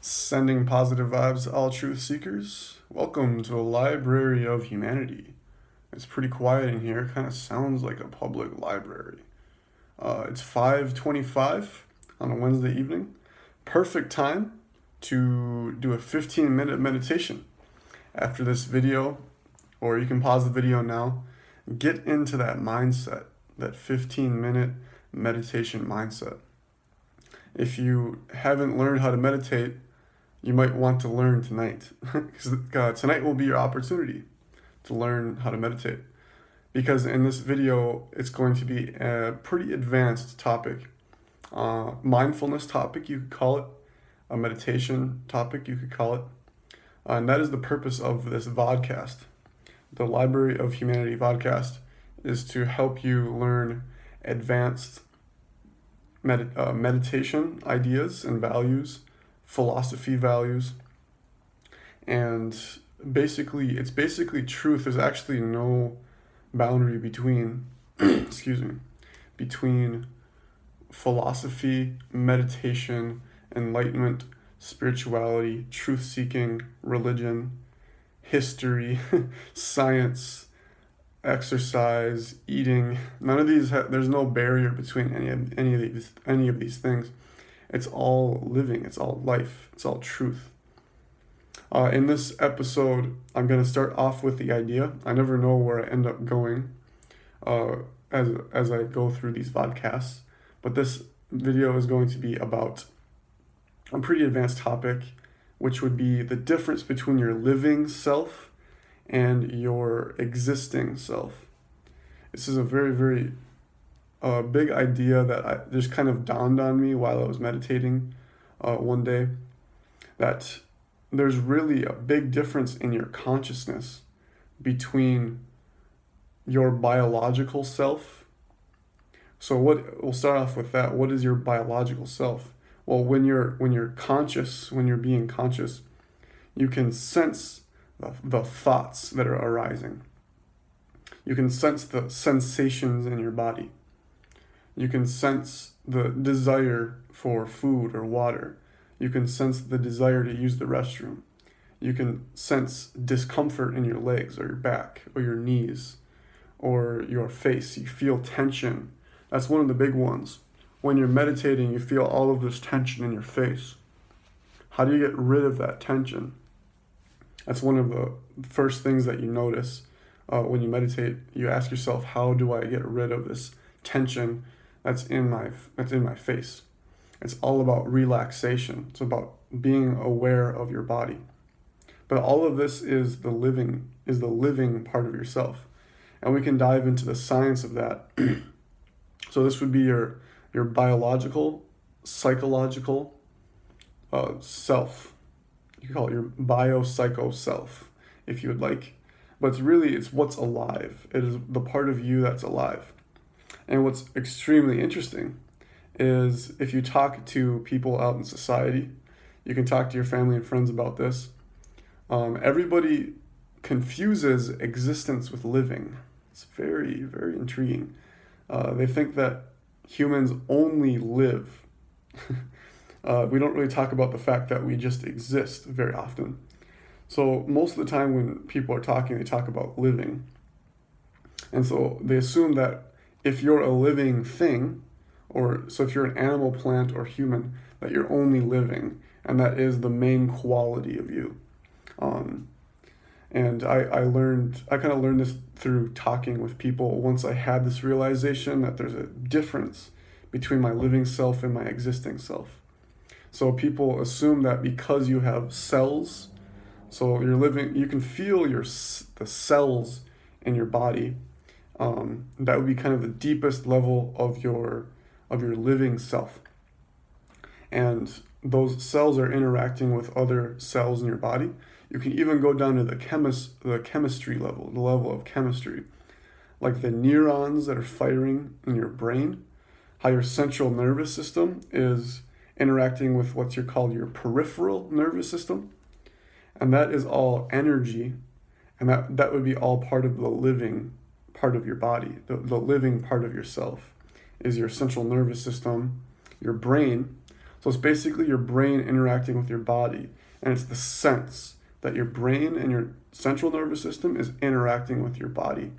Sending positive vibes to all truth seekers. Welcome to a library of humanity. It's pretty quiet in here. Kind of sounds like a public library. It's 5:25 on a Wednesday evening. Perfect time to do a 15-minute meditation. After this video, or you can pause the video now, get into that mindset, that 15-minute meditation mindset. If you haven't learned how to meditate, you might want to learn tonight. Because tonight will be your opportunity to learn how to meditate. Because in this video, it's going to be a pretty advanced topic. Mindfulness topic, you could call it. A meditation topic, you could call it. And that is the purpose of this Vodcast. The Library of Humanity Vodcast is to help you learn advanced meditation ideas and values, philosophy values, and it's basically truth. There's actually no boundary between between philosophy, meditation, enlightenment, spirituality, truth-seeking, religion, history, science, exercise, eating. None of these there's no barrier between any of these things. It's all living, it's all life, it's all truth. In this episode, I'm going to start off with the idea. I never know where I end up going as I go through these podcasts, but this video is going to be about a pretty advanced topic, which would be the difference between your living self and your existing self. This is a very, very big idea that just kind of dawned on me while I was meditating one day, that there's really a big difference in your consciousness between your biological self. So we'll start off with that. What is your biological self? Well, when you're conscious, when you're being conscious, you can sense the thoughts that are arising. You can sense the sensations in your body. You can sense the desire for food or water. You can sense the desire to use the restroom. You can sense discomfort in your legs or your back or your knees or your face. You feel tension. That's one of the big ones. When you're meditating, you feel all of this tension in your face. How do you get rid of that tension? That's one of the first things that you notice when you meditate. You ask yourself, how do I get rid of this tension that's in my face? It's all about relaxation. It's about being aware of your body. But all of this is the living part of yourself. And we can dive into the science of that. So this would be your biological, psychological self. You can call it your biopsycho self, if you would like. But it's what's alive. It is the part of you that's alive. And what's extremely interesting is if you talk to people out in society, you can talk to your family and friends about this. Everybody confuses existence with living. It's very, very intriguing. They think that humans only live. We don't really talk about the fact that we just exist very often. So most of the time when people are talking, they talk about living. And so they assume that if you're a living thing, if you're an animal, plant, or human, that you're only living, and that is the main quality of you. And I kind of learned this through talking with people once I had this realization that there's a difference between my living self and my existing self. So people assume that because you have cells, so you're living, you can feel the cells in your body. That would be kind of the deepest level of your living self. And those cells are interacting with other cells in your body. You can even go down to the chemistry level, the level of chemistry, like the neurons that are firing in your brain, how your central nervous system is interacting with what's called your peripheral nervous system. And that is all energy, and that would be all part of the living part of your body. The living part of yourself is your central nervous system, your brain. So it's basically your brain interacting with your body, and it's the sense that your brain and your central nervous system is interacting with your body.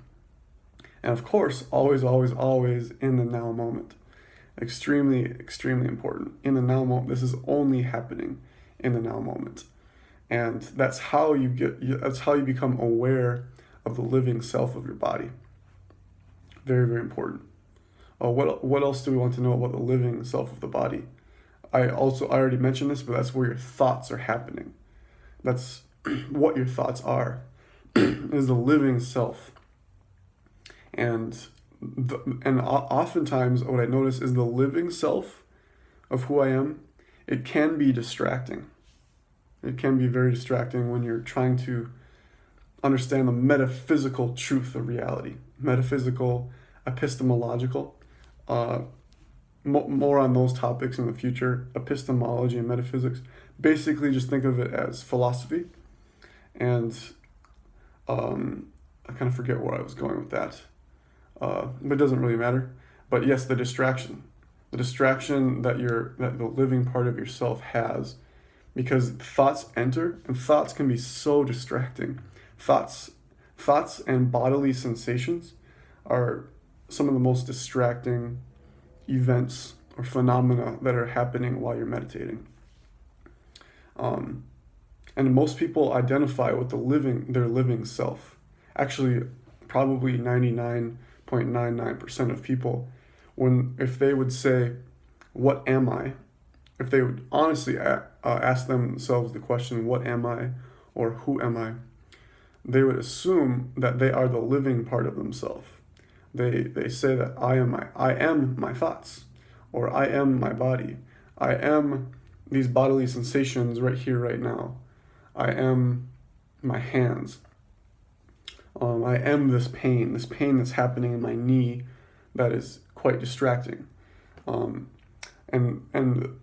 And of course, always, always, always in the now moment. Extremely, extremely important. In the now moment, this is only happening in the now moment. And that's how you become aware of the living self of your body. Very, very important. What else do we want to know about the living self of the body? I already mentioned this, but that's where your thoughts are happening. That's what your thoughts are, is the living self. And oftentimes what I notice is the living self of who I am, it can be distracting. It can be very distracting when you're trying to understand the metaphysical truth of reality. Metaphysical, epistemological. More on those topics in the future, epistemology and metaphysics. Basically, just think of it as philosophy. And I kind of forget where I was going with that. But it doesn't really matter. But yes, the distraction that the living part of yourself has, because thoughts enter, and thoughts can be so distracting. Thoughts and bodily sensations are some of the most distracting events or phenomena that are happening while you're meditating. And most people identify with their living self. Actually, probably 99.99% of people, if they would say, "What am I?" If they would honestly ask themselves the question, "What am I?" or "Who am I?" they would assume that they are the living part of themselves. They say that I am my thoughts, or I am my body. I am these bodily sensations right here, right now. I am my hands. I am this pain that's happening in my knee that is quite distracting. And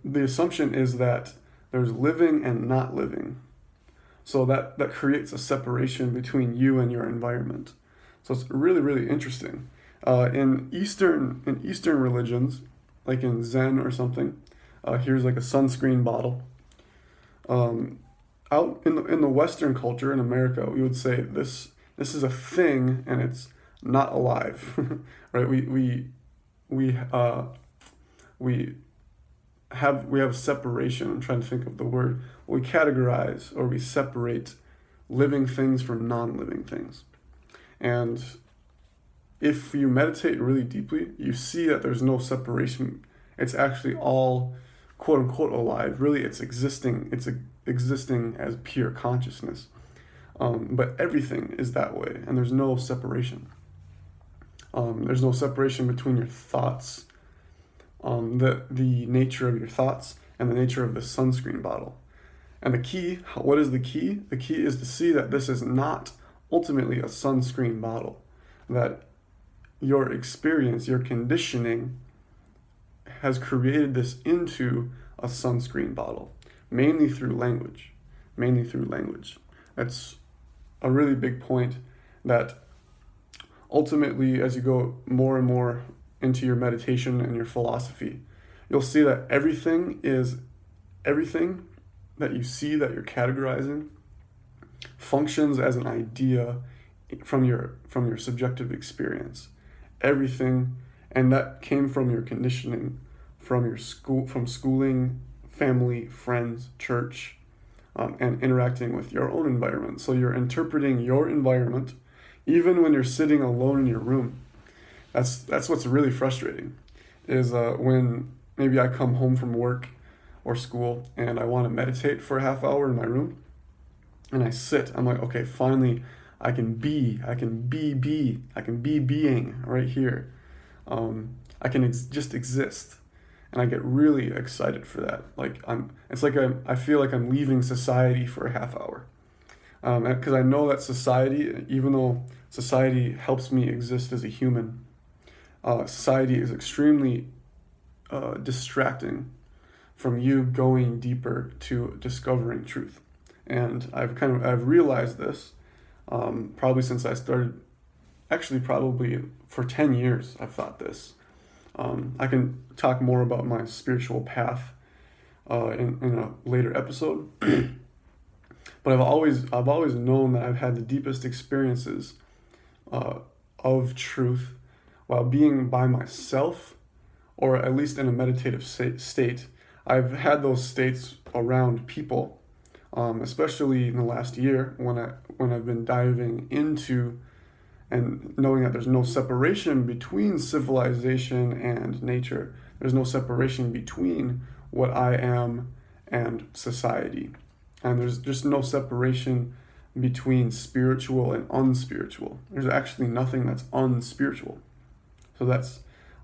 the assumption is that there's living and not living. So that creates a separation between you and your environment. So it's really, really interesting. In Eastern religions, like in Zen or something, here's like a sunscreen bottle. Out in the Western culture in America, we would say this is a thing and it's not alive, right? We have separation. I'm trying to think of the word. We categorize or we separate living things from non-living things. And if you meditate really deeply, you see that there's no separation. It's actually all quote unquote alive. Really, it's existing. It's existing as pure consciousness. But everything is that way, and there's no separation. There's no separation between your thoughts, the nature of your thoughts, and the nature of the sunscreen bottle. And the key, what is the key? The key is to see that this is not ultimately a sunscreen bottle. That your experience, your conditioning has created this into a sunscreen bottle, mainly through language. That's a really big point, that ultimately, as you go more and more into your meditation and your philosophy, you'll see that everything that you see, that you're categorizing, functions as an idea from your subjective experience. Everything, and that came from your conditioning, from schooling, family, friends, church, and interacting with your own environment. So you're interpreting your environment, even when you're sitting alone in your room. That's what's really frustrating, is when maybe I come home from work or school and I want to meditate for a half hour in my room, and I sit. I'm like, okay, finally, I can be being right here. I can just exist, and I get really excited for that. I feel like I'm leaving society for a half hour, because I know that society, even though society helps me exist as a human, society is extremely distracting from you going deeper to discovering truth. And I've realized this probably since I started, actually probably for 10 years I've thought this. I can talk more about my spiritual path in a later episode. But I've always known that I've had the deepest experiences uh, of truth while being by myself, or at least in a meditative state. I've had those states around people, especially in the last year when I've been diving into and knowing that there's no separation between civilization and nature. There's no separation between what I am and society. And there's just no separation between spiritual and unspiritual. There's actually nothing that's unspiritual. So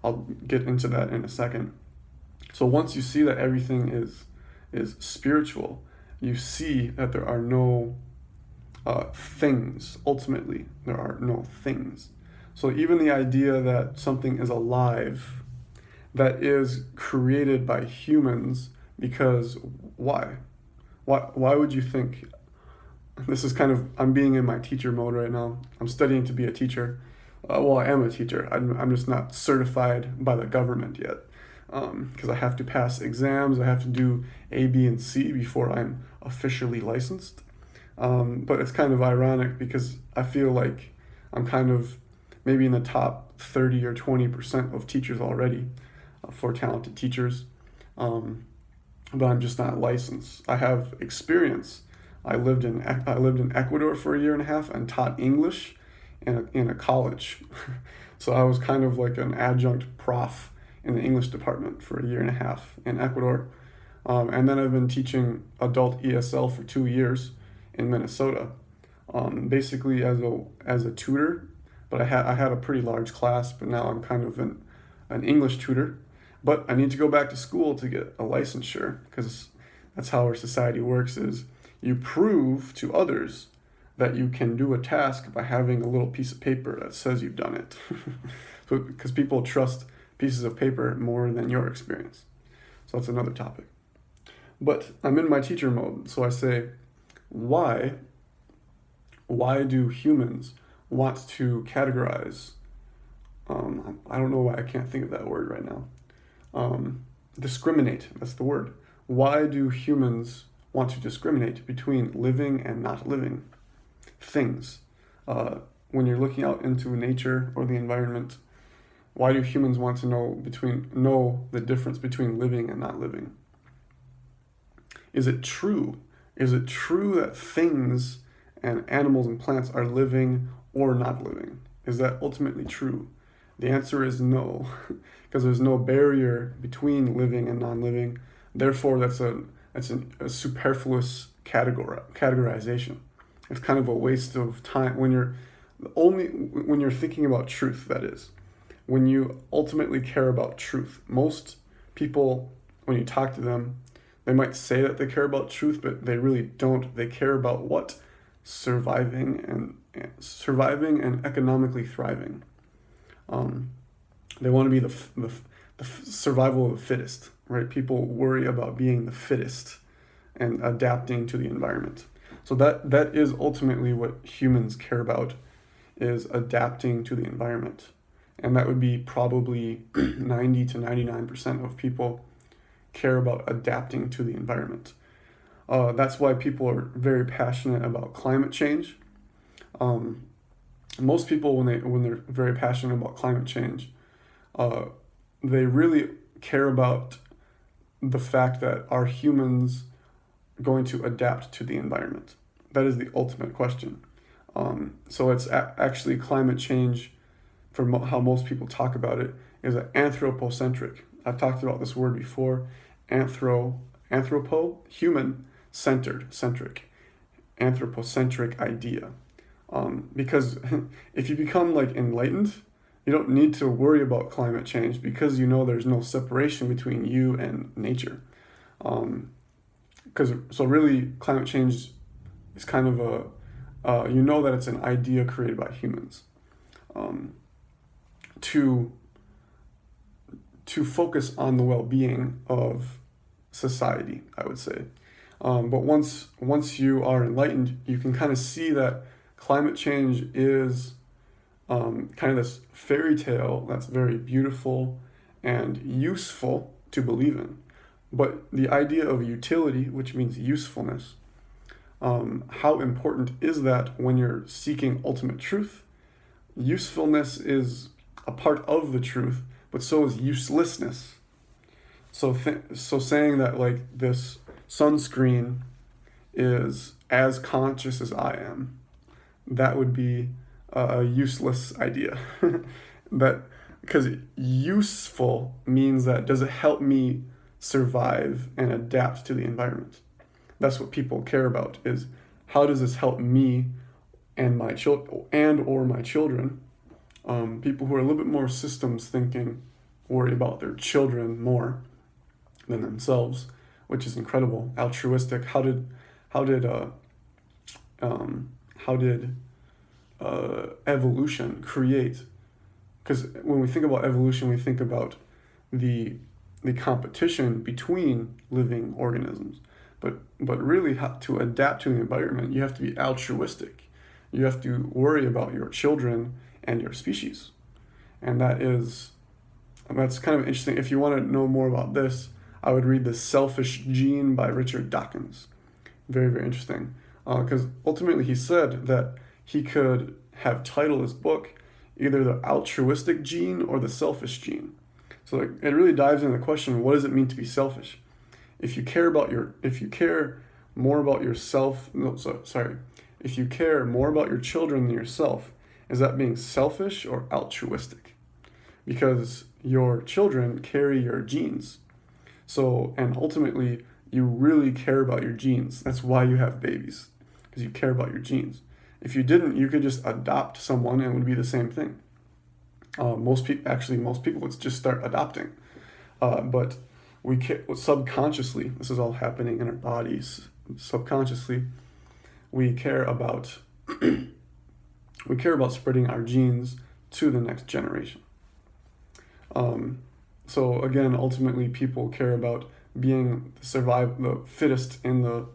I'll get into that in a second. So once you see that everything is spiritual, you see that there are no things. Ultimately, there are no things. So even the idea that something is alive, that is created by humans, because why? Why would you think? This is kind of, I'm being in my teacher mode right now. I'm studying to be a teacher. Well, I am a teacher. I'm just not certified by the government yet, because I have to pass exams. I have to do A, B, and C before I'm officially licensed. But it's kind of ironic because I feel like I'm kind of maybe in the top 30 or 20% of teachers already, for talented teachers. But I'm just not licensed. I have experience. I lived in Ecuador for a year and a half and taught English in a college. So I was kind of like an adjunct prof in the English department for a year and a half in Ecuador. And then I've been teaching adult ESL for 2 years in Minnesota, basically as a tutor. But I had a pretty large class, but now I'm kind of an English tutor. But I need to go back to school to get a licensure, because that's how our society works, is you prove to others that you can do a task by having a little piece of paper that says you've done it. So, because people trust pieces of paper more than your experience. So that's another topic. But I'm in my teacher mode, so I say, why do humans want to categorize? I don't know why I can't think of that word right now. Discriminate, that's the word. Why do humans want to discriminate between living and not living things? When you're looking out into nature or the environment, why do humans want to know the difference between living and not living? Is it true? Is it true that things and animals and plants are living or not living? Is that ultimately true? The answer is no, because there's no barrier between living and non-living. Therefore, that's a superfluous categorization. It's kind of a waste of time when you're thinking about truth. That is, when you ultimately care about truth. Most people, when you talk to them, they might say that they care about truth, but they really don't. They care about what? Surviving and economically thriving. They want to be the survival of the fittest, right? People worry about being the fittest and adapting to the environment. So that is ultimately what humans care about, is adapting to the environment. And that would be probably 90 to 99% of people care about adapting to the environment. That's why people are very passionate about climate change. Most people, when they're very passionate about climate change, they really care about the fact that are humans going to adapt to the environment? That is the ultimate question. So it's actually climate change, for how most people talk about it, is anthropocentric. I've talked about this word before. Anthropo, human, centric, anthropocentric idea. Because if you become like enlightened, you don't need to worry about climate change, because you know there's no separation between you and nature. So really, climate change is kind of you know that it's an idea created by humans to focus on the well-being of society, I would say. But once you are enlightened, you can kind of see that climate change is kind of this fairy tale that's very beautiful and useful to believe in. But the idea of utility, which means usefulness, how important is that when you're seeking ultimate truth? Usefulness is a part of the truth, but so is uselessness. So saying that like this sunscreen is as conscious as I am, that would be a useless idea. That because useful means that does it help me survive and adapt to the environment? That's what people care about, is how does this help me and my or my children. People who are a little bit more systems thinking worry about their children more than themselves, which is incredible. Altruistic. How did evolution create? Because when we think about evolution, we think about the competition between living organisms. But really, to adapt to the environment, you have to be altruistic. You have to worry about your children and your species. And that's kind of interesting. If you want to know more about this, I would read The Selfish Gene by Richard Dawkins. Very, very interesting. Because ultimately he said that he could have titled his book either The Altruistic Gene or The Selfish Gene. So it really dives into the question, what does it mean to be selfish? If you care more about yourself, if you care more about your children than yourself, is that being selfish or altruistic? Because your children carry your genes. So, and ultimately, you really care about your genes. That's why you have babies, because you care about your genes. If you didn't, you could just adopt someone and it would be the same thing. Most people would just start adopting. But we subconsciously, this is all happening in our bodies. Subconsciously, we care about spreading our genes to the next generation. So again, ultimately, people care about being the fittest in the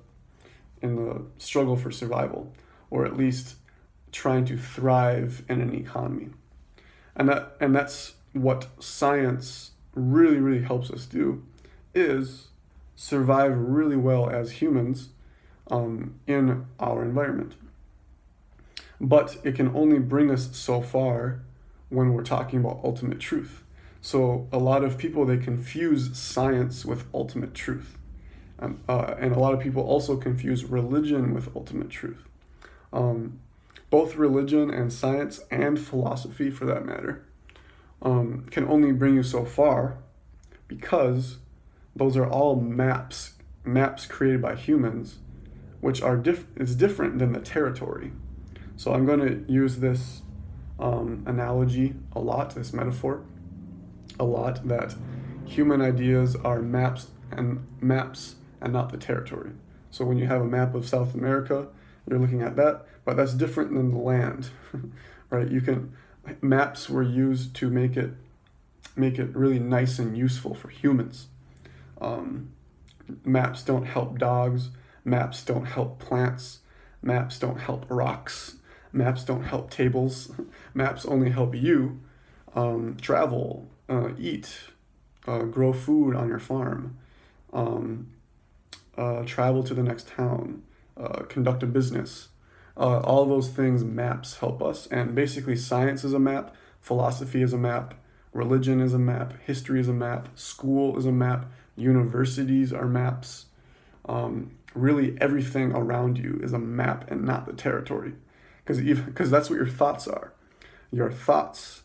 struggle for survival, or at least trying to thrive in an economy, and that's what science really, really helps us do, is survive really well as humans in our environment. But it can only bring us so far when we're talking about ultimate truth. So a lot of people, they confuse science with ultimate truth. And a lot of people also confuse religion with ultimate truth. Both religion and science, and philosophy for that matter, can only bring you so far, because those are all maps created by humans, which are is different than the territory. So I'm going to use this analogy a lot, this metaphor a lot, that human ideas are maps and not the territory. So when you have a map of South America, you're looking at that, but that's different than the land, right? Maps were used to make it really nice and useful for humans. Maps don't help dogs. Maps don't help plants. Maps don't help rocks. Maps don't help tables. Maps only help you travel, eat, grow food on your farm, travel to the next town, conduct a business. All those things, maps help us. And basically science is a map, philosophy is a map, religion is a map, history is a map, school is a map, universities are maps. Really everything around you is a map and not the territory. Because that's what your thoughts are. Your thoughts,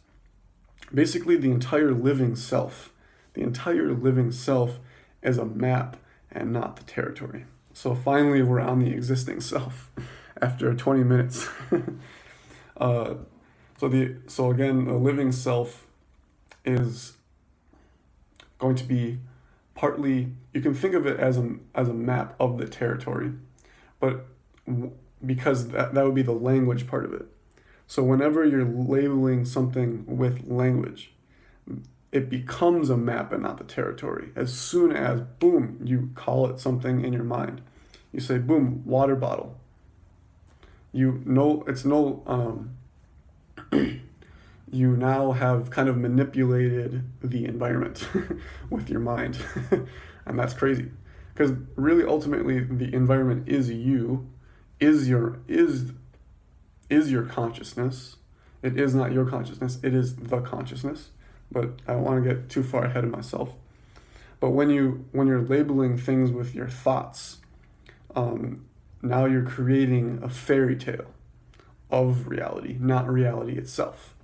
basically the entire living self is a map and not the territory. So finally we're on the existing self after 20 minutes. So again, the living self is going to be partly, you can think of it as a map of the territory, but because that would be the language part of it. So whenever you're labeling something with language, it becomes a map and not the territory. As soon as, boom, you call it something in your mind. You say, boom, water bottle. You know, you now have kind of manipulated the environment with your mind, And that's crazy. Because really ultimately the environment is you, is your consciousness. It is not your consciousness, it is the consciousness. But I don't want to get too far ahead of myself. But when you're labeling things with your thoughts, now you're creating a fairy tale of reality, not reality itself.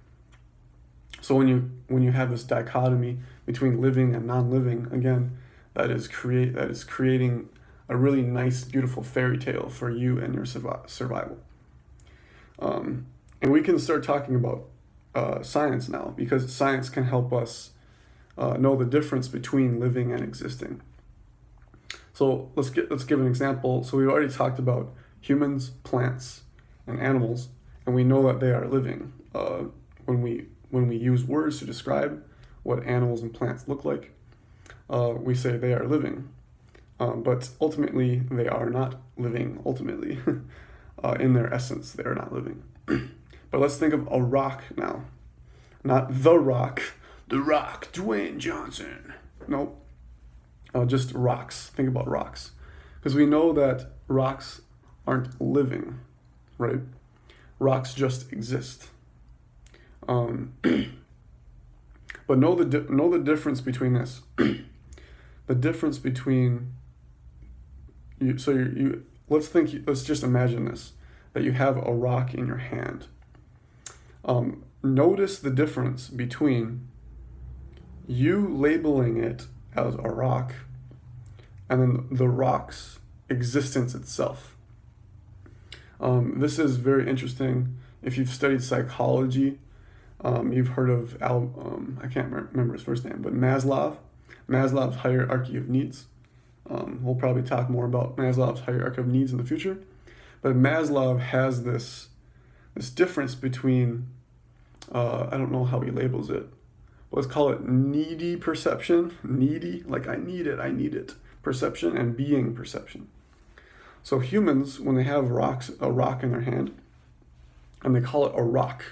So when you have this dichotomy between living and non-living, again, that is creating a really nice, beautiful fairy tale for you and your survival. And we can start talking about science now, because science can help us know the difference between living and existing. So let's give an example. So we've already talked about humans, plants, and animals, and we know that they are living. When we use words to describe what animals and plants look like, we say they are living. But ultimately, they are not living. Ultimately, in their essence, they are not living. But let's think of a rock now. Not The Rock, Dwayne Johnson. Nope. Just rocks. Think about rocks. Because we know that rocks aren't living, right? Rocks just exist. But know the difference between this. The difference between you. So let's just imagine this, that you have a rock in your hand. Notice the difference between you labeling it as a rock and then the rock's existence itself. This is very interesting. If you've studied psychology, you've heard of I can't remember his first name, but Maslow's hierarchy of needs. We'll probably talk more about Maslow's hierarchy of needs in the future. But Maslow has this difference between, I don't know how he labels it, but let's call it needy perception. Needy, like I need it, perception, and being perception. So humans, when they have a rock in their hand, and they call it a rock,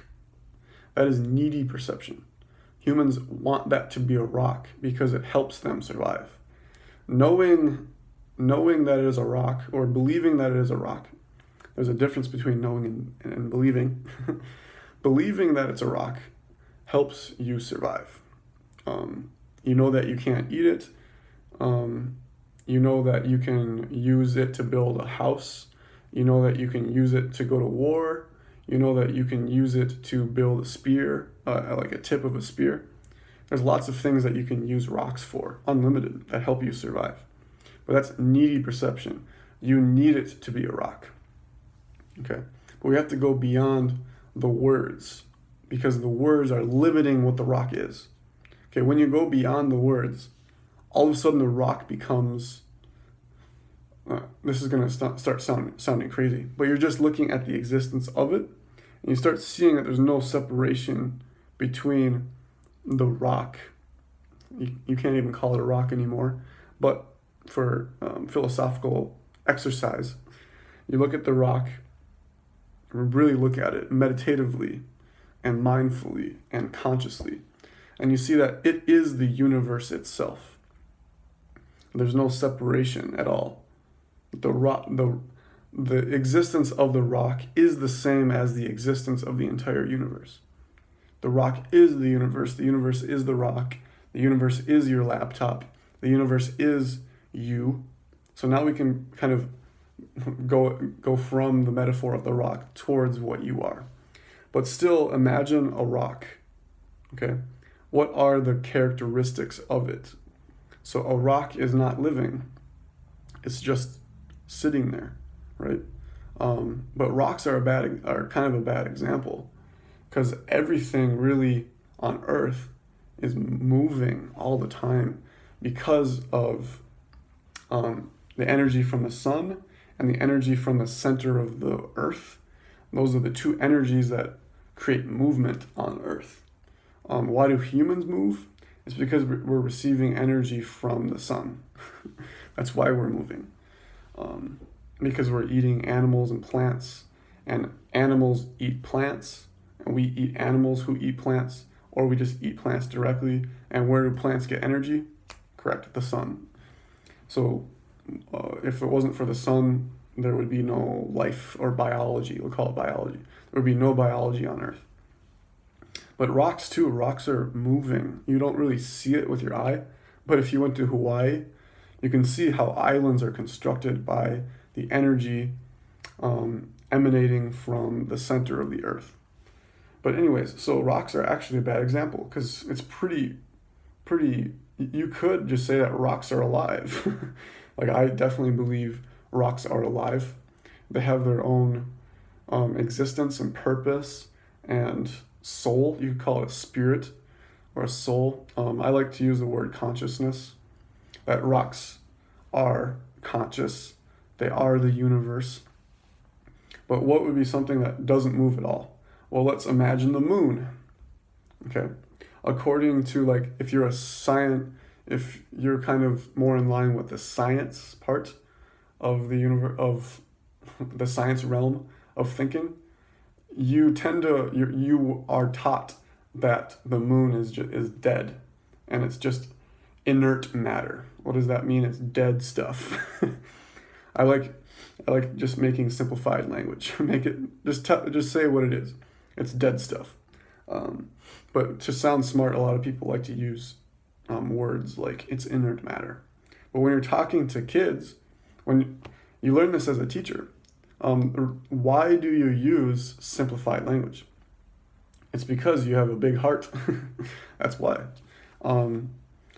that is needy perception. Humans want that to be a rock because it helps them survive. Knowing that it is a rock, or believing that it is a rock, there's a difference between knowing and believing. Believing that it's a rock helps you survive. You know that you can't eat it. You know that you can use it to build a house. You know that you can use it to go to war. You know that you can use it to build a spear, like a tip of a spear. There's lots of things that you can use rocks for, unlimited, that help you survive. But that's needy perception. You need it to be a rock. Okay? But we have to go beyond the words, because the words are limiting what the rock is. Okay, when you go beyond the words, all of a sudden the rock becomes, this is going to start sounding crazy, but you're just looking at the existence of it, and you start seeing that there's no separation between the rock. You can't even call it a rock anymore, but for philosophical exercise, you look at the rock, really look at it meditatively and mindfully and consciously, and you see that it is the universe itself. There's no separation at all. The existence of the rock is the same as the existence of the entire universe. The rock is the universe is the rock, the universe is your laptop, the universe is you. So now we can kind of go from the metaphor of the rock towards what you are. But still, imagine a rock, okay? What are the characteristics of it? So a rock is not living. It's just sitting there, right? But rocks are kind of a bad example, because everything really on Earth is moving all the time because of the energy from the sun and the energy from the center of the Earth. Those are the two energies that create movement on Earth. Why do humans move? It's because we're receiving energy from the sun. That's why we're moving. Because we're eating animals and plants, and animals eat plants, and we eat animals who eat plants, or we just eat plants directly. And where do plants get energy? Correct, the sun. So if it wasn't for the sun, there would be no life or biology. We'll call it biology. There would be no biology on Earth. But rocks too, rocks are moving. You don't really see it with your eye, but if you went to Hawaii, you can see how islands are constructed by the energy emanating from the center of the Earth. But anyways, so rocks are actually a bad example because it's pretty, you could just say that rocks are alive. Like, I definitely believe rocks are alive. They have their own existence and purpose and soul. You could call it a spirit or a soul. I like to use the word consciousness, that rocks are conscious. They are the universe. But what would be something that doesn't move at all? Well, let's imagine the moon. Okay. According to, like, if you're if you're kind of more in line with the science part of the universe, of the science realm of thinking, you are taught that the moon is dead, and it's just inert matter. What does that mean? It's dead stuff. I like just making simplified language. Make it just say what it is. It's dead stuff. But to sound smart, a lot of people like to use words like it's inert matter. But when you're talking to kids, when you learn this as a teacher, why do you use simplified language? It's because you have a big heart. That's why.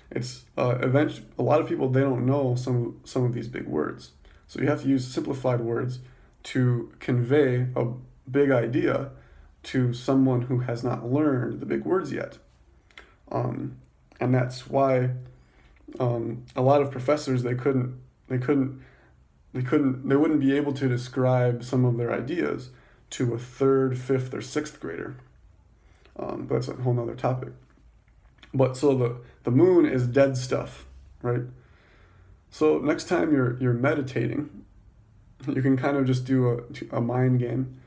It's eventually a lot of people, they don't know some of these big words. So you have to use simplified words to convey a big idea to someone who has not learned the big words yet. And that's why a lot of professors, they wouldn't be able to describe some of their ideas to a 3rd, 5th, or 6th grader. But that's a whole nother topic. But so the moon is dead stuff, right? So next time you're meditating, you can kind of just do a mind game.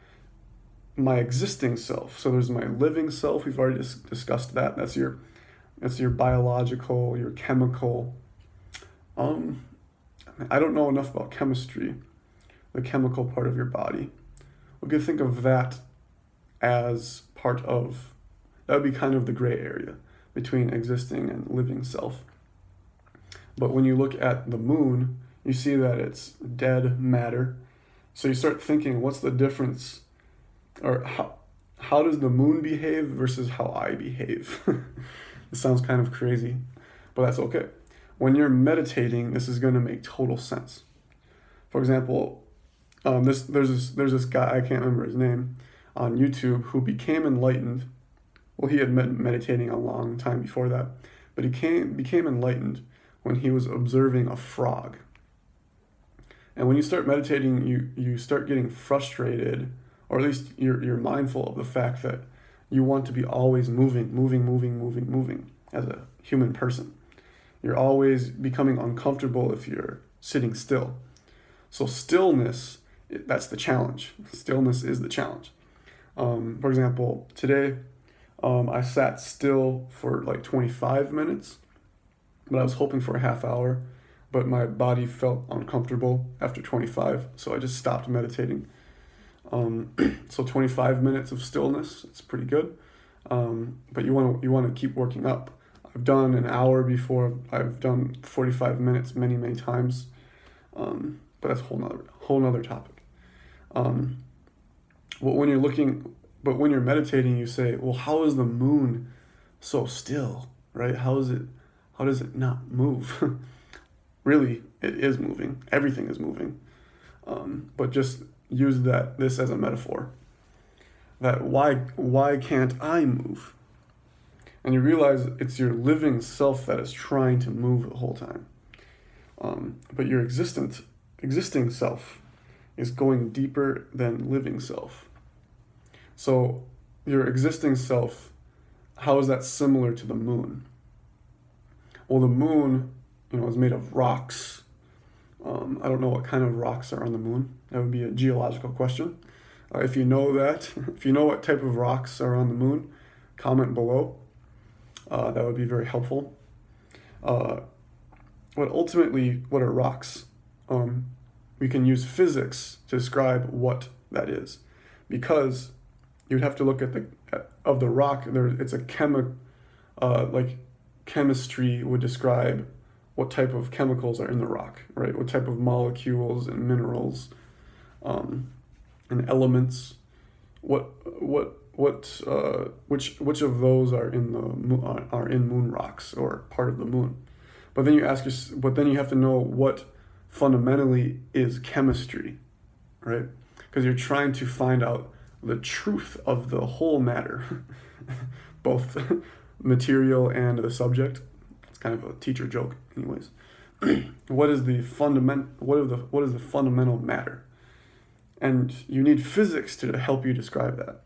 My existing self. So there's my living self. We've already discussed that. That's your biological, your chemical. I don't know enough about chemistry, the chemical part of your body. We could think of that as part of, that would be kind of the gray area between existing and living self. But when you look at the moon, you see that it's dead matter. So you start thinking, what's the difference? Or how does the moon behave versus how I behave? It sounds kind of crazy, but that's okay. When you're meditating, this is going to make total sense. For example, there's this guy, I can't remember his name, on YouTube who became enlightened. Well, he had been meditating a long time before that, but he became enlightened when he was observing a frog. And when you start meditating, you start getting frustrated, or at least you're mindful of the fact that you want to be always moving as a human person. You're always becoming uncomfortable if you're sitting still. So stillness, that's the challenge. Stillness is the challenge. For example, today I sat still for like 25 minutes, but I was hoping for a half hour, but my body felt uncomfortable after 25, so I just stopped meditating. So 25 minutes of stillness, it's pretty good. But you want to keep working up. I've done an hour before. I've done 45 minutes many times. But that's a whole nother topic. When you're meditating, you say, well, how is the moon so still, right? How does it not move? Really, it is moving. Everything is moving. But just use this as a metaphor. That why can't I move? And you realize it's your living self that is trying to move the whole time. But your existing self is going deeper than living self. So your existing self, how is that similar to the moon? Well, the moon, is made of rocks. I don't know what kind of rocks are on the moon. That would be a geological question. If you know that, if you know what type of rocks are on the moon, comment below. That would be very helpful. what are rocks? We can use physics to describe what that is, because you'd have to look at the rock. It's like chemistry would describe what type of chemicals are in the rock, right? What type of molecules and minerals, and elements. Which of those are in moon rocks or part of the moon? But then you have to know what fundamentally is chemistry, right? Because you're trying to find out the truth of the whole matter, both material and the subject. It's kind of a teacher joke, anyways. What is the fundamental matter? And you need physics to help you describe that,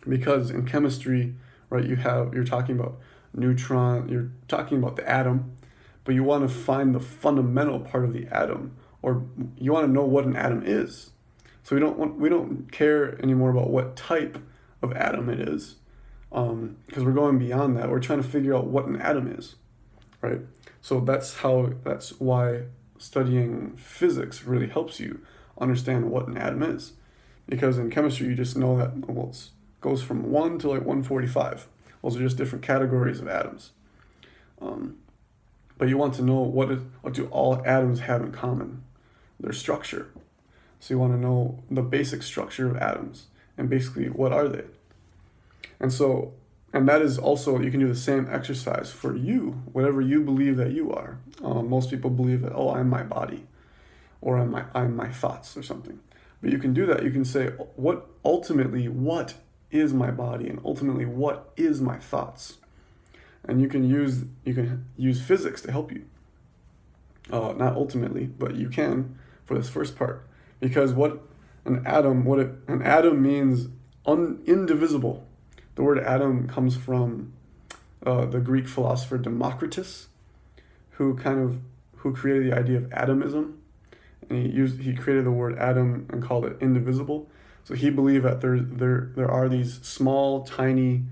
because in chemistry, right, you're talking about you're talking about the atom, but you want to find the fundamental part of the atom, or you want to know what an atom is. So we don't care anymore about what type of atom it is, because we're going beyond that. We're trying to figure out what an atom is, right? So that's why studying physics really helps you understand what an atom is, because in chemistry you just know that it goes from 1 to like 145. Those are just different categories of atoms. But you want to know what do all atoms have in common? Their structure. So you want to know the basic structure of atoms, and basically what are they? And that is also, you can do the same exercise for you, whatever you believe that you are. Most people believe that, I'm my body, or I'm my thoughts or something. But you can do that. You can say, what is my body, and ultimately what is my thoughts? And you can use physics to help you. Not ultimately, but you can for this first part, because an atom means indivisible. The word atom comes from the Greek philosopher Democritus, who created the idea of atomism, and he created the word atom and called it indivisible. So he believed that there are these small, tiny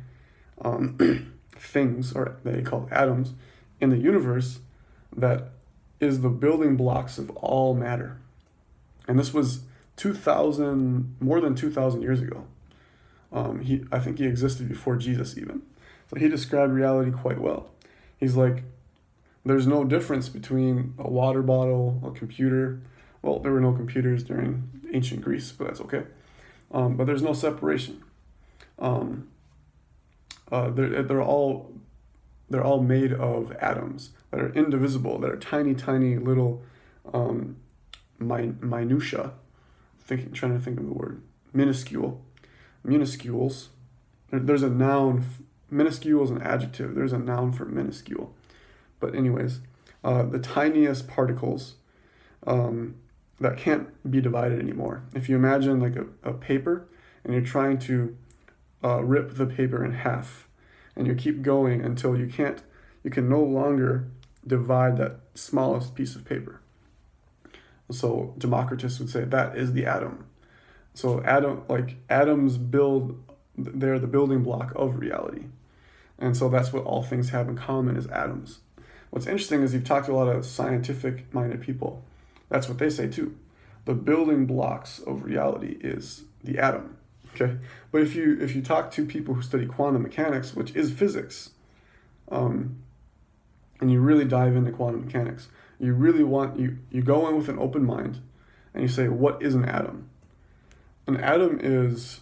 things, or they call atoms, in the universe that is the building blocks of all matter. And this was more than 2,000 years ago. I think he existed before Jesus even. So he described reality quite well. He's like, there's no difference between a water bottle, a computer. Well, there were no computers during ancient Greece, but that's okay. But there's no separation. They're all made of atoms that are indivisible, that are tiny, tiny little minutia. Trying to think of the word minuscules. There's a noun. Minuscule is an adjective. There's a noun for minuscule. But anyways, the tiniest particles that can't be divided anymore. If you imagine like a paper, and you're trying to rip the paper in half, and you keep going until you can no longer divide that smallest piece of paper. So Democritus would say that is the atom. So atoms they're the building block of reality. And so that's what all things have in common, is atoms. What's interesting is you've talked to a lot of scientific-minded people. That's what they say too. The building blocks of reality is the atom. Okay, but if you talk to people who study quantum mechanics, which is physics, and you really dive into quantum mechanics, you go in with an open mind, and you say, what is an atom? An atom is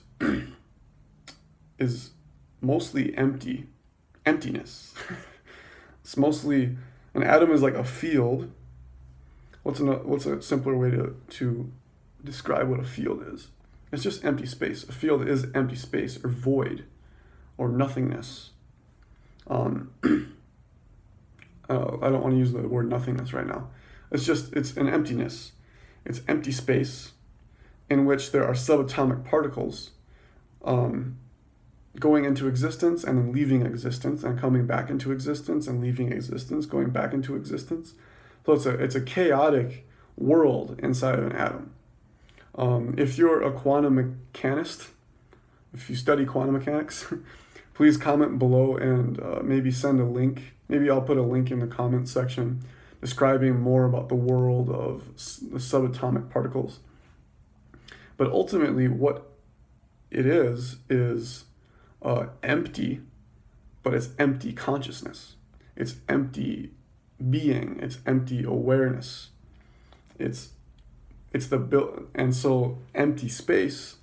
mostly emptiness. It's mostly, an atom is like a field. What's a simpler way to describe what a field is? It's just empty space. A field is empty space, or void, or nothingness. I don't want to use the word nothingness right now. It's an emptiness. It's empty space in which there are subatomic particles going into existence and then leaving existence and coming back into existence and leaving existence, going back into existence. So it's a chaotic world inside of an atom. If you're a quantum mechanist, if you study quantum mechanics, please comment below and maybe send a link. Maybe I'll put a link in the comment section. describing more about the world of the subatomic particles. But ultimately, what it is empty, but it's empty consciousness. It's empty being. It's empty awareness. It's and so empty space.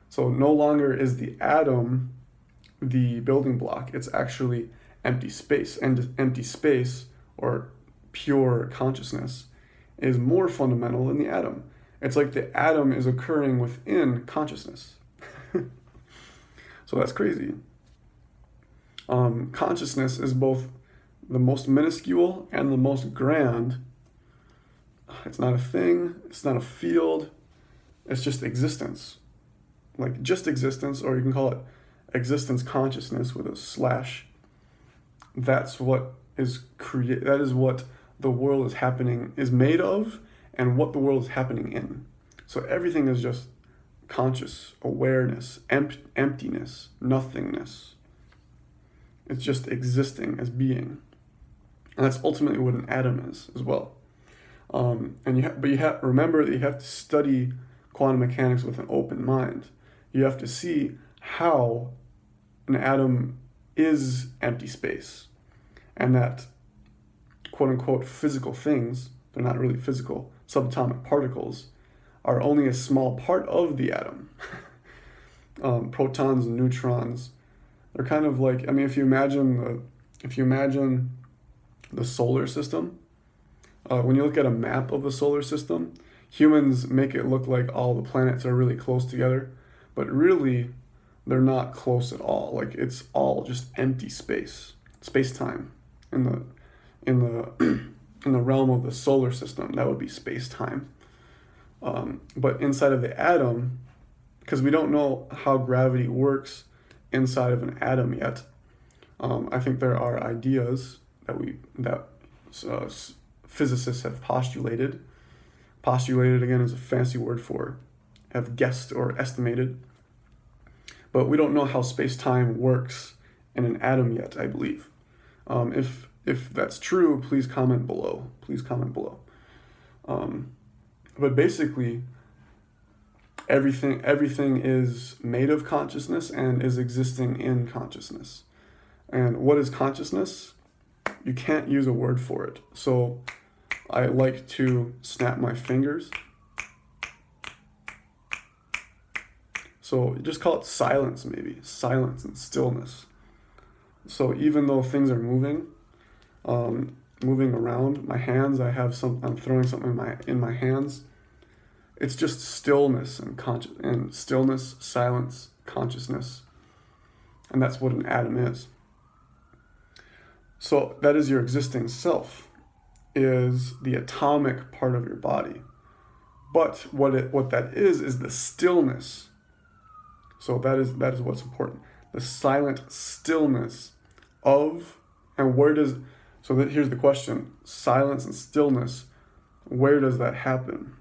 So no longer is the atom the building block. It's actually empty space, and empty space, or pure consciousness, is more fundamental than the atom. It's like the atom is occurring within consciousness. So that's crazy. Consciousness is both the most minuscule and the most grand. It's not a thing, it's not a field, it's just existence. Like just existence, or you can call it existence consciousness with a slash. That's what that is what the world is made of, and what the world is happening in. So everything is just conscious awareness, emptiness, nothingness. It's just existing as being. And that's ultimately what an atom is as well. Remember that you have to study quantum mechanics with an open mind. You have to see how an atom is empty space, and that quote-unquote physical things, they're not really physical, subatomic particles, are only a small part of the atom. Protons and neutrons, they're kind of like, if you imagine the solar system, when you look at a map of the solar system, humans make it look like all the planets are really close together, but really they're not close at all. Like it's all just empty space-time. In the realm of the solar system, that would be space-time. But inside of the atom, because we don't know how gravity works inside of an atom yet, I think there are ideas that physicists have postulated. Postulated, again, is a fancy word for have guessed or estimated. But we don't know how space-time works in an atom yet, I believe. If that's true, please comment below. But basically, everything is made of consciousness and is existing in consciousness. And what is consciousness? You can't use a word for it. So I like to snap my fingers. So just call it silence, maybe. Silence and stillness. So even though things are moving around, my hands, I'm throwing something in my hands. It's just stillness and stillness, silence, consciousness. And that's what an atom is. So that is your existing self, is the atomic part of your body. But what that is the stillness. So that is what's important. The silent stillness of, and here's the question, silence and stillness, where does that happen?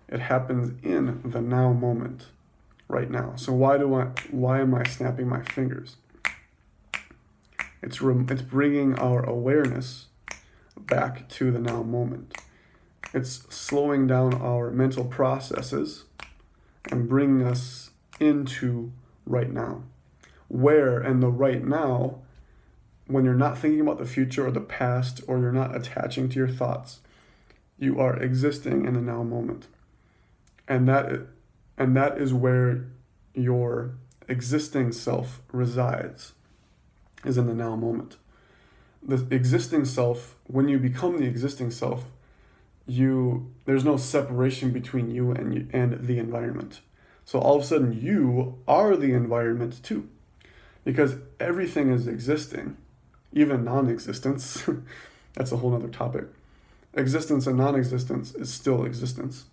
It happens in the now moment, right now. So why am I snapping my fingers? It's bringing our awareness back to the now moment. It's slowing down our mental processes and bringing us into right now. And the right now, when you're not thinking about the future or the past, or you're not attaching to your thoughts, you are existing in the now moment. And that is where your existing self resides, is in the now moment. The existing self, when you become the existing self, there's no separation between you and the environment. So all of a sudden you are the environment too, because everything is existing, even non-existence. That's a whole other topic. Existence and non-existence is still existence,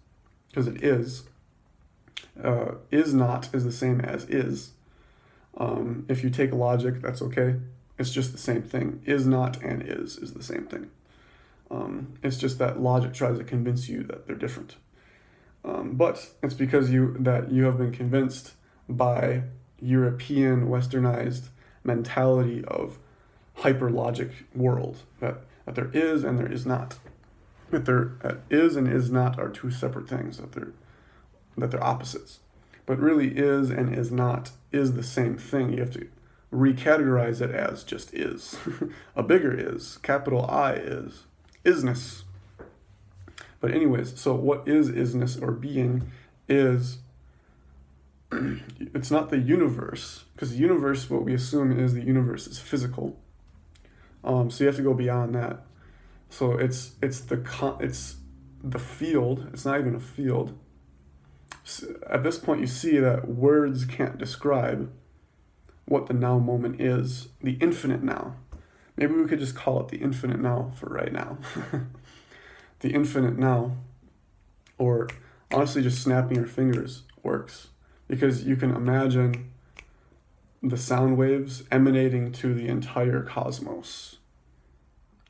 because it is. Is not is the same as is. If you take logic, that's okay. It's just the same thing. Is not and is the same thing. It's just that logic tries to convince you that they're different. But it's because you have been convinced by European westernized mentality of hyper logic world, that that there is and there is not. That there is and is not are two separate things, that they're opposites. But really is and is not is the same thing. You have to recategorize it as just is. A bigger is, capital I is, isness. But anyways, so what is isness or being is, it's not the universe, because the universe, what we assume is the universe is physical. So you have to go beyond that. So it's the field. It's not even a field. So at this point, you see that words can't describe what the now moment is, the infinite now. Maybe we could just call it the infinite now for right now. The infinite now, or honestly just snapping your fingers works, because you can imagine the sound waves emanating to the entire cosmos.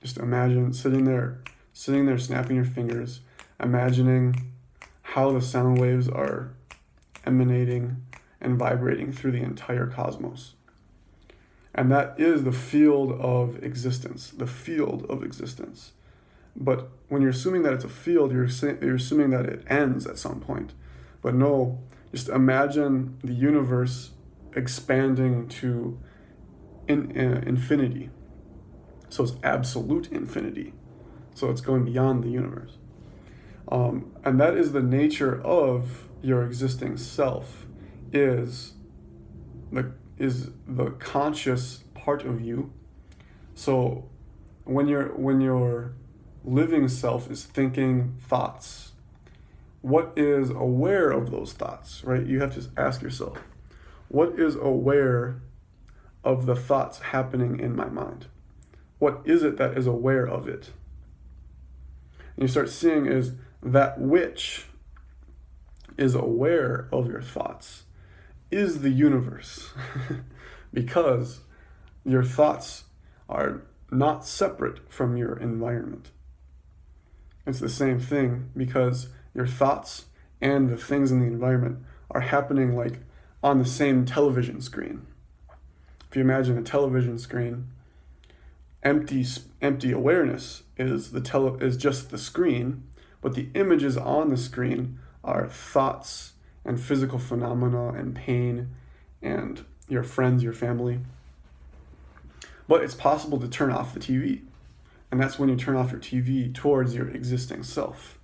Just imagine sitting there snapping your fingers, imagining how the sound waves are emanating and vibrating through the entire cosmos. And that is the field of existence, the field of existence. But when you're assuming that it's a field, you're assuming that it ends at some point. But no, just imagine the universe expanding to infinity. So it's absolute infinity. So it's going beyond the universe. And that is the nature of your existing self, is the conscious part of you. So when your living self is thinking thoughts, what is aware of those thoughts, right? You have to ask yourself, what is aware of the thoughts happening in my mind? What is it that is aware of it? And you start seeing is that which is aware of your thoughts is the universe. Because your thoughts are not separate from your environment. It's the same thing, because your thoughts and the things in the environment are happening like on the same television screen. If you imagine a television screen, empty awareness is just the screen, but the images on the screen are thoughts and physical phenomena and pain and your friends, your family. But it's possible to turn off the TV. And that's when you turn off your TV towards your existing self.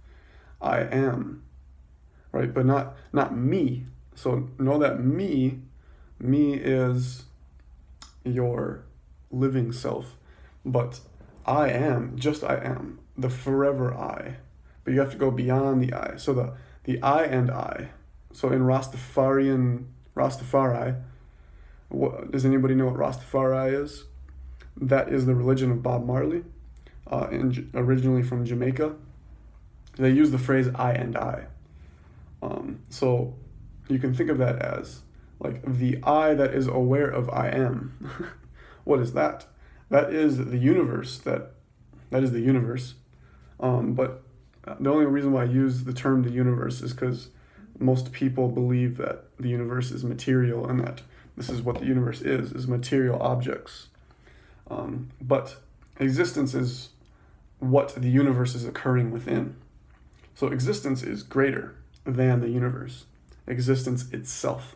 I am, right? But not me. So know that me is your living self. But I am, the forever I. But you have to go beyond the I. So the I and I. So in Rastafari, does anybody know what Rastafari is? That is the religion of Bob Marley, originally from Jamaica. They use the phrase I and I. So you can think of that as like the I that is aware of I am. What is that? That is the universe. That is the universe. But the only reason why I use the term the universe is because most people believe that the universe is material, and that this is what the universe is material objects. But existence is what the universe is occurring within. So existence is greater than the universe. Existence itself.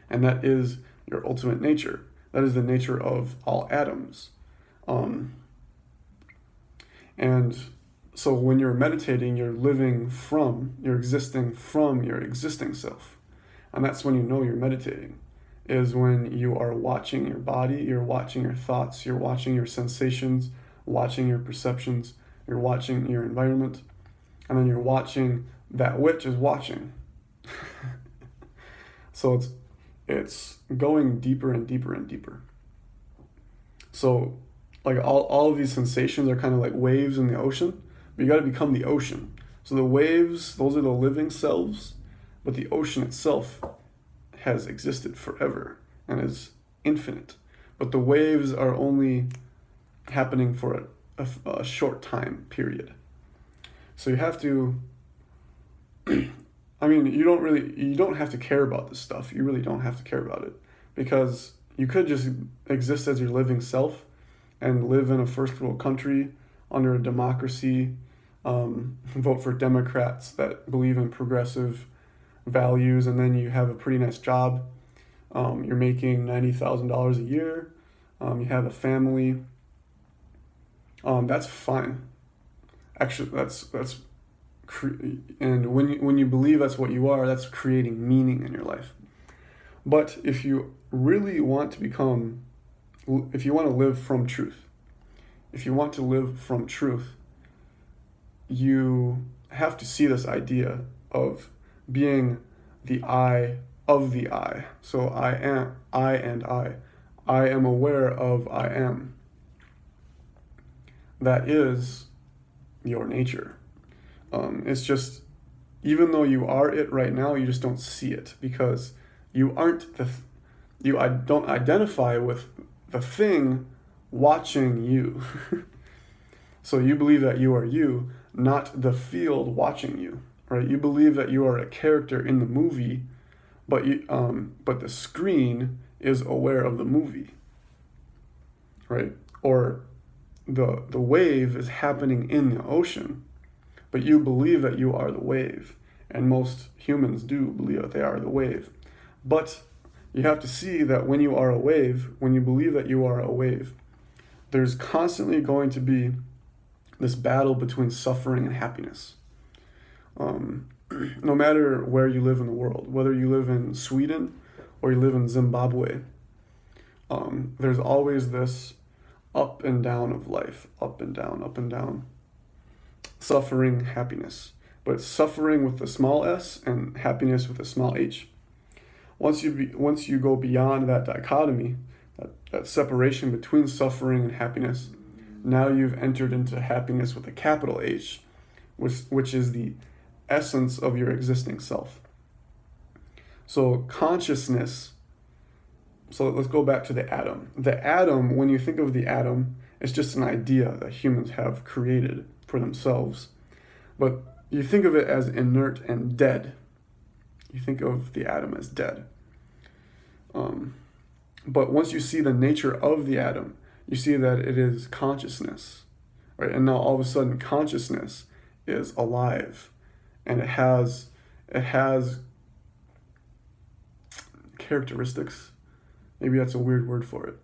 And that is your ultimate nature. That is the nature of all atoms. And so when you're meditating, you're existing from your existing self. And that's when you know you're meditating, is when you are watching your body, you're watching your thoughts, you're watching your sensations, watching your perceptions, you're watching your environment, and then you're watching that which is watching. So it's going deeper and deeper and deeper. So like all of these sensations are kind of like waves in the ocean, but you got to become the ocean. So the waves, those are the living selves, but the ocean itself has existed forever and is infinite. But the waves are only happening for a short time period. So you have to, I mean, you don't have to care about this stuff. You really don't have to care about it, because you could just exist as your living self and live in a first world country under a democracy, vote for Democrats that believe in progressive values, and then you have a pretty nice job. You're making $90,000 a year. You have a family. That's fine. Actually, and when you believe that's what you are, that's creating meaning in your life. But if you really want to if you want to live from truth, you have to see this idea of being the I of the I. So I am, I and I. I am aware of I am. That is your nature. It's just, even though you are it right now, you just don't see it because you aren't you don't identify with the thing watching you. So you believe that you are you, not the field watching you, right? You believe that you are a character in the movie, but the screen is aware of the movie, right? Or the wave is happening in the ocean, but you believe that you are the wave, and most humans do believe that they are the wave. But you have to see that when you are a wave, when you believe that you are a wave, there's constantly going to be this battle between suffering and happiness. No matter where you live in the world, whether you live in Sweden or you live in Zimbabwe, there's always this up and down of life, up and down, up and down. Suffering, happiness. But it's suffering with a small s and happiness with a small h. Once you go beyond that dichotomy, that separation between suffering and happiness, now you've entered into happiness with a capital H, which is the essence of your existing self. So consciousness, so let's go back to the atom. The atom, when you think of the atom, it's just an idea that humans have created for themselves. But you think of it as inert and dead. You think of the atom as dead. But once you see the nature of the atom, you see that it is consciousness, right? And now all of a sudden consciousness is alive, and it has characteristics. Maybe that's a weird word for it.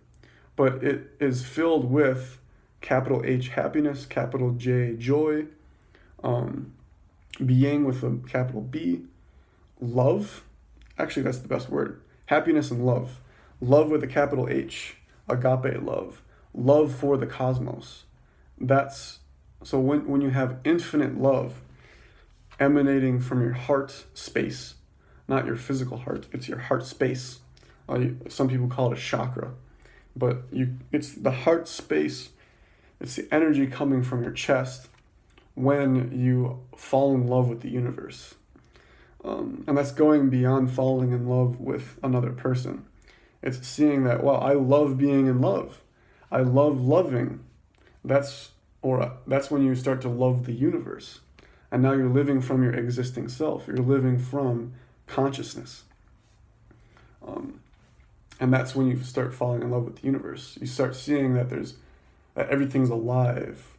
But it is filled with capital H, happiness, capital J, joy, being with a capital B, love. Actually, that's the best word. Happiness and love. Love with a capital H, agape love. Love for the cosmos. So when you have infinite love emanating from your heart space, not your physical heart, it's your heart space. Some people call it a chakra, but it's the heart space. It's the energy coming from your chest when you fall in love with the universe. And that's going beyond falling in love with another person. It's seeing that, well, I love being in love. I love loving. That's when you start to love the universe. And now you're living from your existing self. You're living from consciousness. And that's when you start falling in love with the universe. You start seeing that that everything's alive,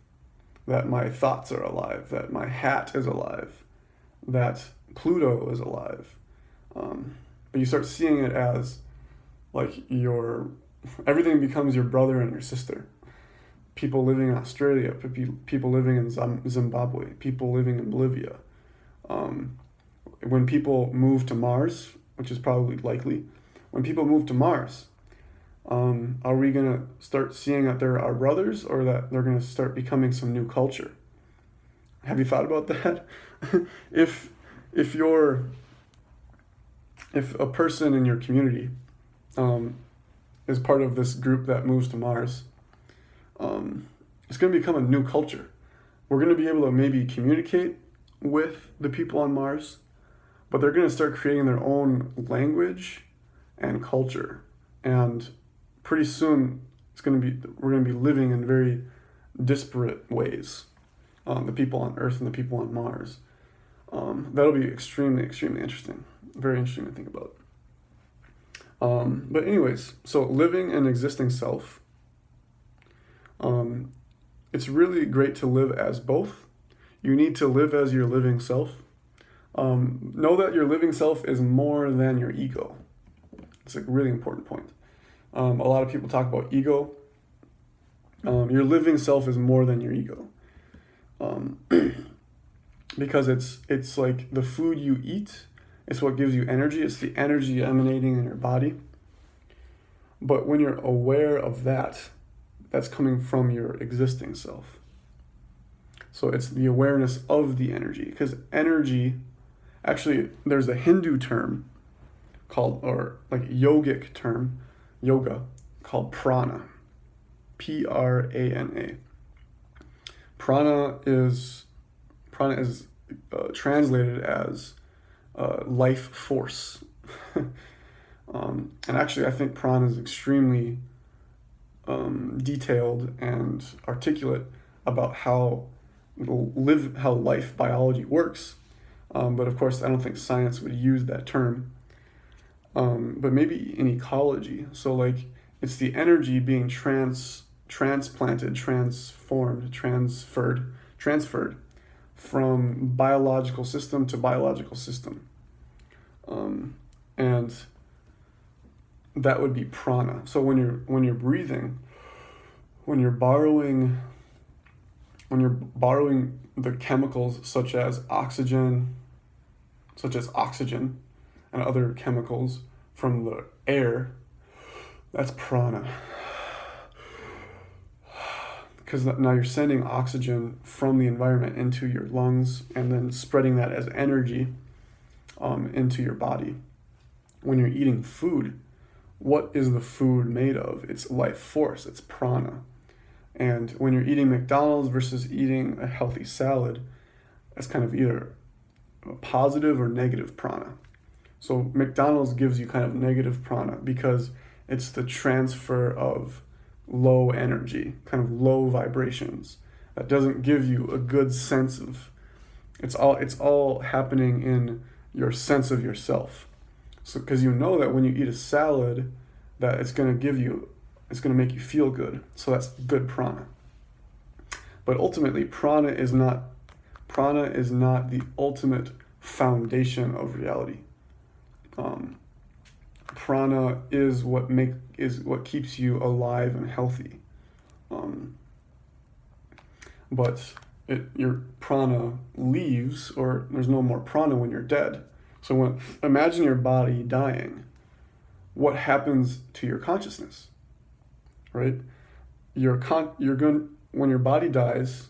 that my thoughts are alive, that my hat is alive, that Pluto is alive. But you start seeing it as like everything becomes your brother and your sister. People living in Australia, people living in Zimbabwe, people living in Bolivia. When people move to Mars, which is probably likely, when people move to Mars, are we going to start seeing that they're our brothers, or that they're going to start becoming some new culture? Have you thought about that? If a person in your community is part of this group that moves to Mars, it's going to become a new culture. We're going to be able to maybe communicate with the people on Mars, but they're going to start creating their own language and culture. And pretty soon we're going to be living in very disparate ways. The people on Earth and the people on Mars. That'll be extremely, extremely interesting. Very interesting to think about. But anyways, so living an existing self, It's really great to live as both. You need to live as your living self. Know that your living self is more than your ego. It's a really important point. A lot of people talk about ego. Your living self is more than your ego. Because it's like the food you eat, it's what gives you energy. It's the energy emanating in your body. But when you're aware of that, that's coming from your existing self. So it's the awareness of the energy. Because energy, actually, there's a Hindu term called, or like yogic term, yoga, called prana. Prana. Prana is translated as life force. And actually, I think prana is extremely detailed and articulate about how life biology works. But of course, I don't think science would use that term. But maybe in ecology. So like, it's the energy being transplanted, transferred from biological system to biological system. And that would be prana. So when you're breathing, when you're borrowing the chemicals such as oxygen and other chemicals from the air, that's prana. Because now you're sending oxygen from the environment into your lungs and then spreading that as energy into your body. When you're eating food, what is the food made of? It's life force, it's prana. And when you're eating McDonald's versus eating a healthy salad, that's kind of either a positive or negative prana. So McDonald's gives you kind of negative prana because it's the transfer of low energy, kind of low vibrations. That doesn't give you a good sense of, it's all happening in your sense of yourself. So because you know that when you eat a salad, that it's going to make you feel good. So that's good prana. But ultimately, prana is not the ultimate foundation of reality. Prana is what keeps you alive and healthy. But your prana leaves, or there's no more prana when you're dead. So imagine your body dying. What happens to your consciousness? Right? When your body dies,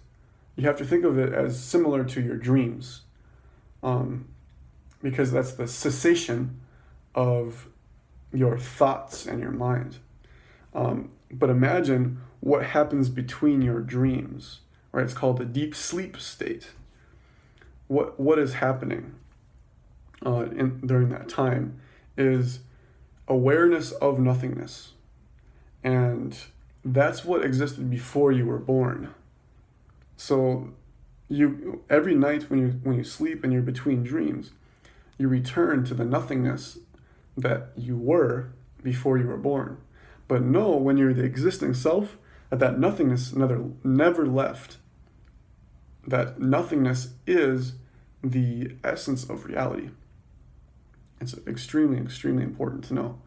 you have to think of it as similar to your dreams. Because that's the cessation of your thoughts and your mind. But imagine what happens between your dreams, right? It's called the deep sleep state. What is happening during that time is awareness of nothingness. And that's what existed before you were born. So every night when you sleep and you're between dreams, you return to the nothingness that you were before you were born. But know when you're the existing self, that nothingness never left. That nothingness is the essence of reality. It's extremely, extremely important to know.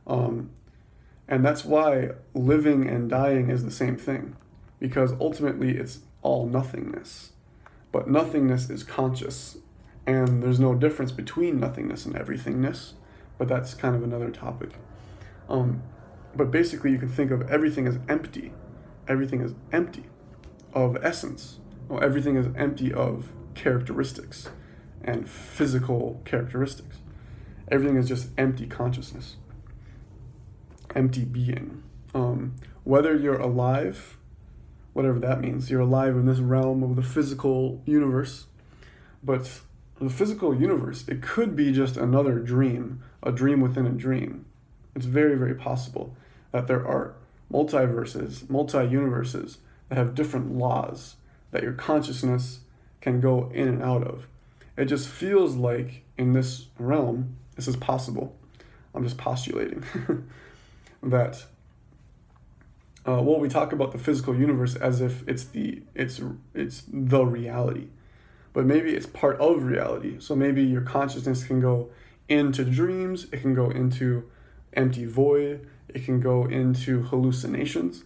And that's why living and dying is the same thing. Because ultimately it's all nothingness. But nothingness is conscious. And there's no difference between nothingness and everythingness. But that's kind of another topic. But basically you can think of everything as empty. Everything is empty of essence. Well, everything is empty of characteristics and physical characteristics. Everything is just empty consciousness. Empty being. Whether you're alive, whatever that means, you're alive in this realm of the physical universe. But the physical universe, it could be just another dream, a dream within a dream. It's very, very possible that there are multiverses, multi-universes that have different laws that your consciousness can go in and out of. It just feels like in this realm, this is possible. I'm just postulating that we talk about the physical universe as if it's the reality, but maybe it's part of reality. So maybe your consciousness can go into dreams, it can go into empty void, it can go into hallucinations.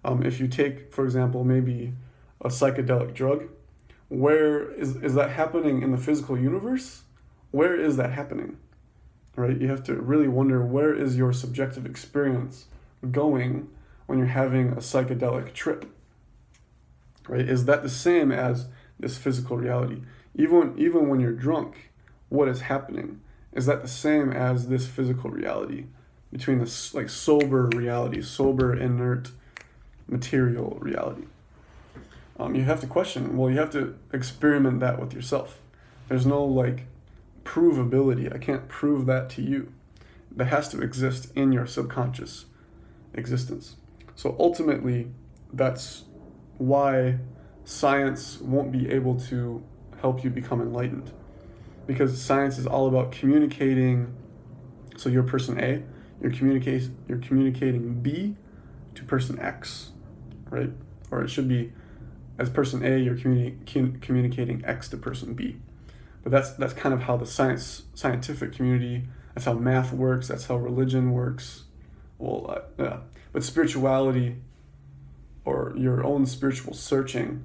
If you take, for example, maybe a psychedelic drug, where is that happening in the physical universe? Where is that happening? Right? You have to really wonder, where is your subjective experience going when you're having a psychedelic trip? Right? Is that the same as this physical reality? Even when you're drunk, what is happening? Is that the same as this physical reality? Between this like sober reality, sober, inert, material reality. You have to question, well, you have to experiment that with yourself. There's no like provability. I can't prove that to you. That has to exist in your subconscious existence. So ultimately, that's why science won't be able to help you become enlightened. Because science is all about communicating. So you're person A, you're communicating B to person X, right? Or it should be, as person A, you're communicating X to person B. But that's kind of how the scientific community, that's how math works, that's how religion works. Well, yeah. But spirituality, or your own spiritual searching,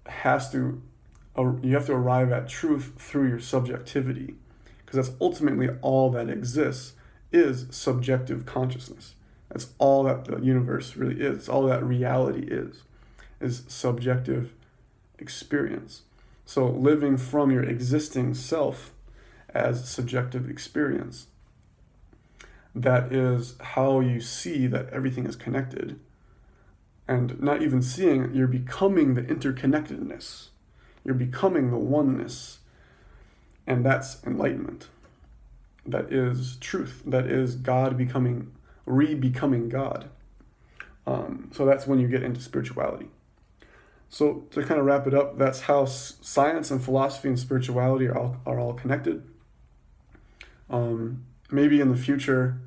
you have to arrive at truth through your subjectivity, because that's ultimately all that exists, is subjective consciousness. That's all that the universe really is. It's all that reality is subjective experience. So living from your existing self as subjective experience, that is how you see that everything is connected. And not even seeing it, you're becoming the interconnectedness. You're becoming the oneness. And that's enlightenment. That is truth. That is God re-becoming God. So that's when you get into spirituality. So to kind of wrap it up, that's how science and philosophy and spirituality are all connected. Maybe in the future,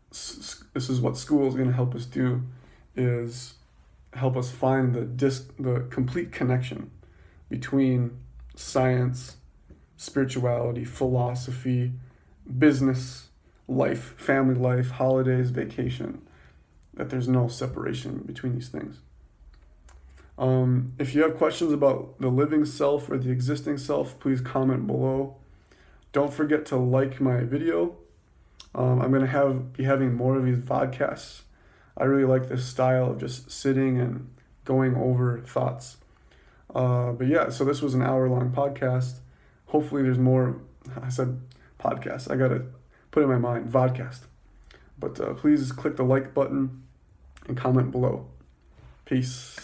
this is what school is going to help us do, is help us find the complete connection between science, spirituality, philosophy, business, life, family life, holidays, vacation, that there's no separation between these things. If you have questions about the living self or the existing self, please comment below. Don't forget to like my video. I'm going to be having more of these vodcasts. I really like this style of just sitting and going over thoughts. But yeah, so this was an hour-long podcast. Hopefully there's more. I said podcast. I got to put in my mind, vodcast. But please click the like button and comment below. Peace.